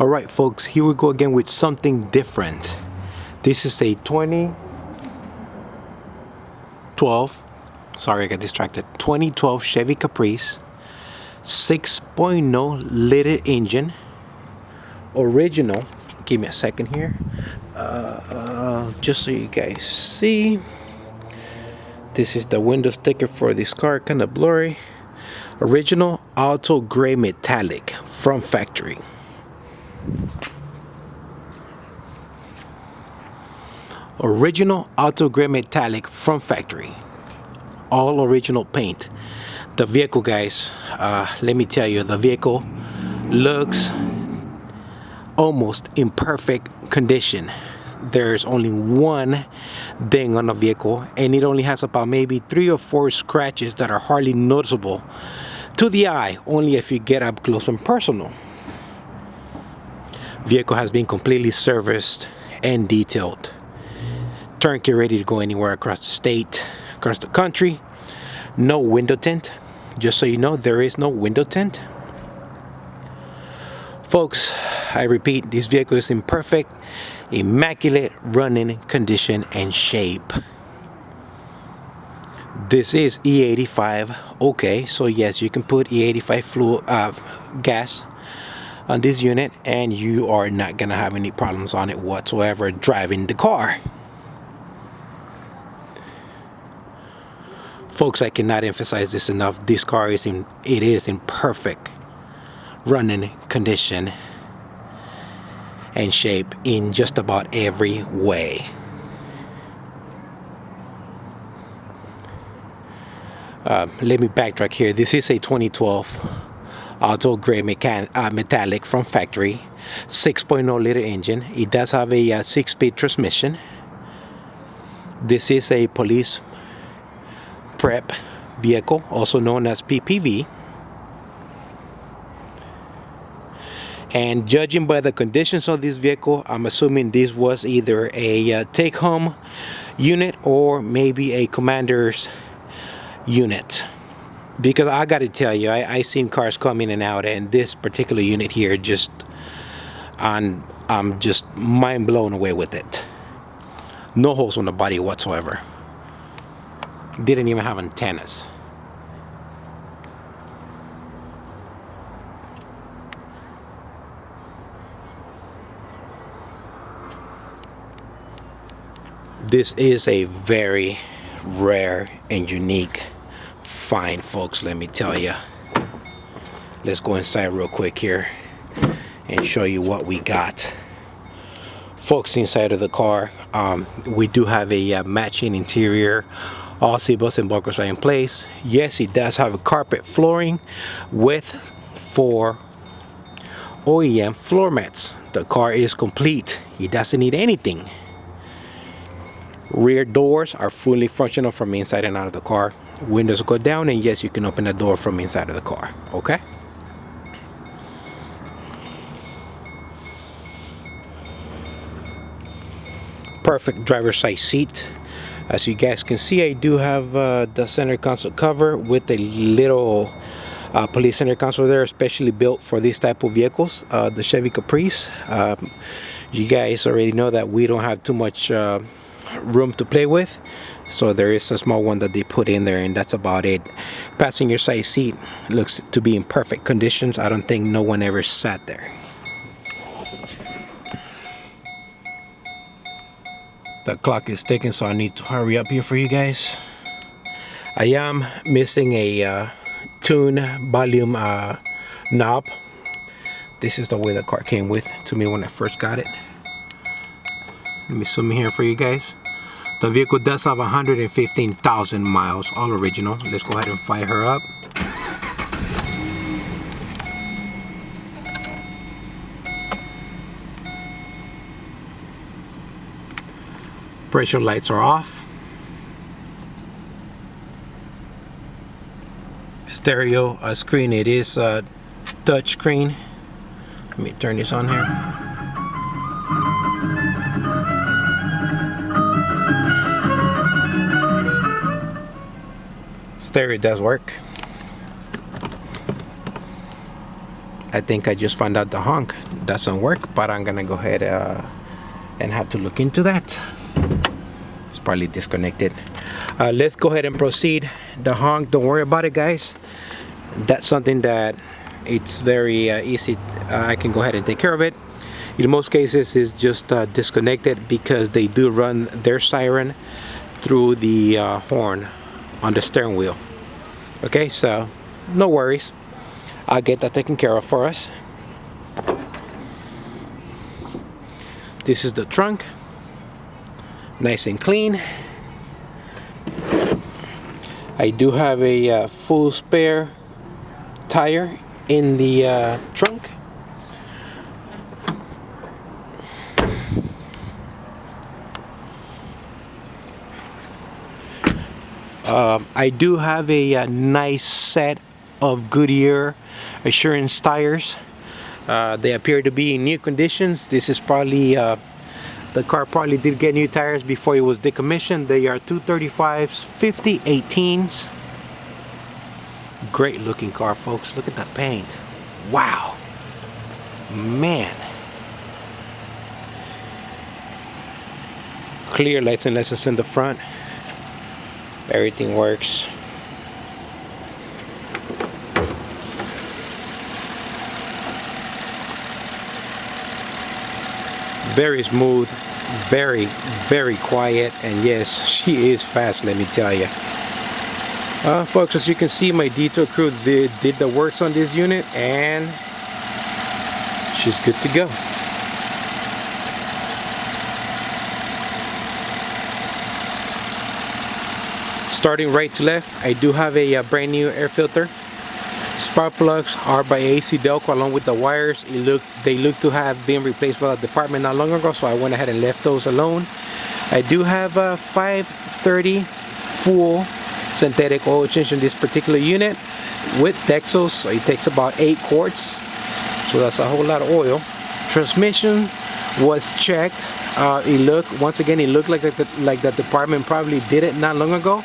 Alright folks, here we go again with something different. This is a 2012, sorry I got distracted, 2012 Chevy Caprice 6.0 liter engine, original. Give me a second here, just so you guys see. This is the window sticker for this car, kind of blurry. Original Alto gray metallic from factory. Original Alto gray metallic from factory. All original paint. The vehicle, guys, let me tell you, the vehicle looks almost in perfect condition. There's only one ding on the vehicle, and it only has about maybe 3 or 4 scratches that are hardly noticeable to the eye, only if you get up close and personal. Vehicle has been completely serviced and detailed. Turnkey, ready to go anywhere across the state, across the country. No window tint. Just so you know, there is no window tint. Folks, I repeat, this vehicle is in perfect, immaculate running condition and shape. This is E85. Okay, so yes, you can put E85 fluid gas on this unit and you are not gonna have any problems on it whatsoever driving the car. Folks, I cannot emphasize this enough. This car is in perfect running condition and shape in just about every way. Let me backtrack here. This is a 2012 Alto gray metallic from factory, 6.0 liter engine. It does have a 6-speed transmission. This is a police prep vehicle, also known as PPV. And judging by the conditions of this vehicle, I'm assuming this was either a take-home unit or maybe a commander's unit. Because I got to tell you, I seen cars come in and out, and this particular unit here just, I'm just mind blown away with it. No holes on the body whatsoever. Didn't even have antennas. This is a very rare and unique find, folks, let me tell you. Let's go inside real quick here and show you what we got. Folks, inside of the car, we do have a matching interior. All seat belts and buckles are in place. Yes, it does have a carpet flooring with 4 OEM floor mats. The car is complete. It doesn't need anything. Rear doors are fully functional from inside and out of the car. Windows go down, and yes, you can open the door from inside of the car. Okay. Perfect driver's side seat. As you guys can see, I do have the center console cover with a little police center console there, especially built for this type of vehicles, the Chevy Caprice. You guys already know that we don't have too much room to play with, so there is a small one that they put in there, and that's about it. Passenger side seat looks to be in perfect conditions. I don't think no one ever sat there. The clock is ticking, so I need to hurry up here for you guys. I am missing a tune volume knob. This is the way the car came with to me when I first got it. Let me zoom in here for you guys. The vehicle does have 115,000 miles, all original. Let's go ahead and fire her up. Pressure lights are off. Stereo screen, it is a touch screen. Let me turn this on here. Stereo does work. I think I just found out the honk doesn't work, but I'm gonna go ahead and have to look into that. It's probably disconnected. Let's go ahead and proceed. The honk, don't worry about it, guys. That's something that it's very easy. I can go ahead and take care of it. In most cases, it's just disconnected because they do run their siren through the horn on the steering wheel. Okay, so no worries. I'll get that taken care of for us. This is the trunk, nice and clean. I do have a full spare tire in the trunk. I do have a nice set of Goodyear Assurance tires. They appear to be in new conditions. This is probably the car probably did get new tires before it was decommissioned. They are 235s 50 18s. Great looking car, folks. Look at that paint. Wow, man. Clear lights and lessons in the front. Everything works. Very smooth, very quiet, and yes, she is fast, let me tell you. Folks, as you can see, my detail crew did the works on this unit, and she's good to go. Starting right to left, I do have a brand new air filter. Spark plugs are by AC Delco along with the wires. They look to have been replaced by the department not long ago, so I went ahead and left those alone. I do have a 530 full synthetic oil change in this particular unit with Dexos, so it takes about 8 quarts, so that's a whole lot of oil. Transmission was checked. It looked like the department probably did it not long ago.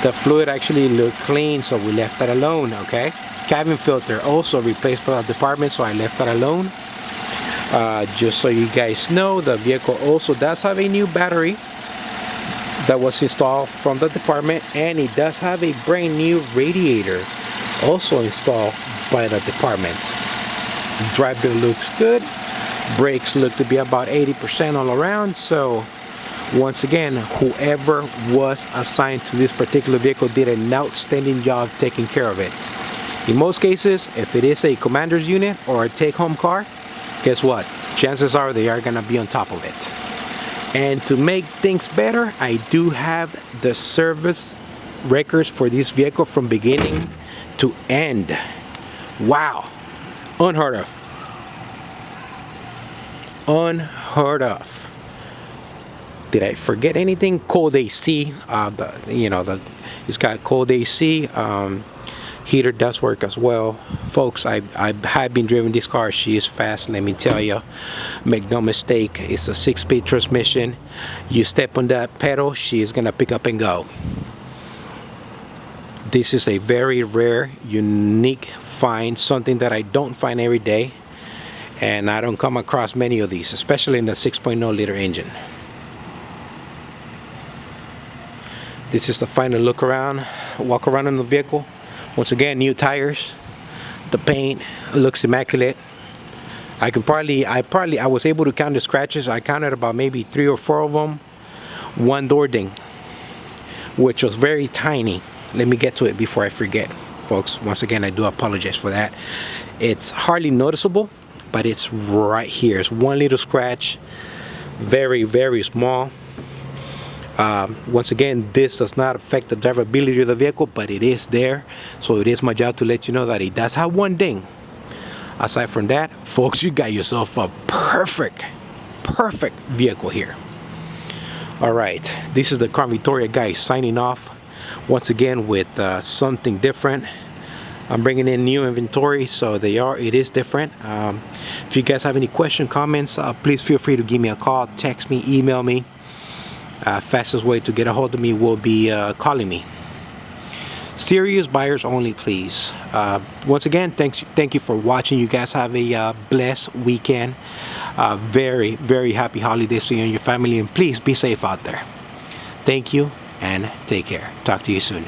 The fluid actually looked clean, so we left that alone. Okay, cabin filter also replaced by the department, so I left that alone. Just so you guys know, the vehicle also does have a new battery that was installed from the department, and it does have a brand new radiator also installed by the department. Drive gear looks good. Brakes look to be about 80% all around. So once again, whoever was assigned to this particular vehicle did an outstanding job taking care of it. In most cases, if it is a commander's unit or a take-home car, guess what? Chances are they are gonna be on top of it. And to make things better, I do have the service records for this vehicle from beginning to end. Wow, unheard of. Unheard of. Did I forget anything? Cold AC. It's got cold AC. Heater does work as well, folks. I have been driving this car. She is fast, let me tell you. Make no mistake, it's a 6-speed transmission. You step on that pedal, she is gonna pick up and go. This is a very rare, unique find, something that I don't find every day, and I don't come across many of these, especially in the 6.0 liter engine. This is the final look around, walk around in the vehicle. Once again, new tires. The paint looks immaculate. I was able to count the scratches. I counted about maybe 3 or 4 of them. One door ding, which was very tiny. Let me get to it before I forget, folks. Once again, I do apologize for that. It's hardly noticeable, but it's right here. It's one little scratch, very, very small. Once again, this does not affect the drivability of the vehicle, but it is there, so it is my job to let you know that it does have one ding. Aside from that, folks, you got yourself a perfect vehicle here. All right, this is the Car Victoria guy signing off once again with something different. I'm bringing in new inventory, so it is different. If you guys have any questions, comments, please feel free to give me a call, text me, email me. Fastest way to get a hold of me will be calling me. Serious buyers only, please. Once again, thank you for watching. You guys have a blessed weekend. Very, very happy holidays to you and your family, and please be safe out there. Thank you and take care. Talk to you soon.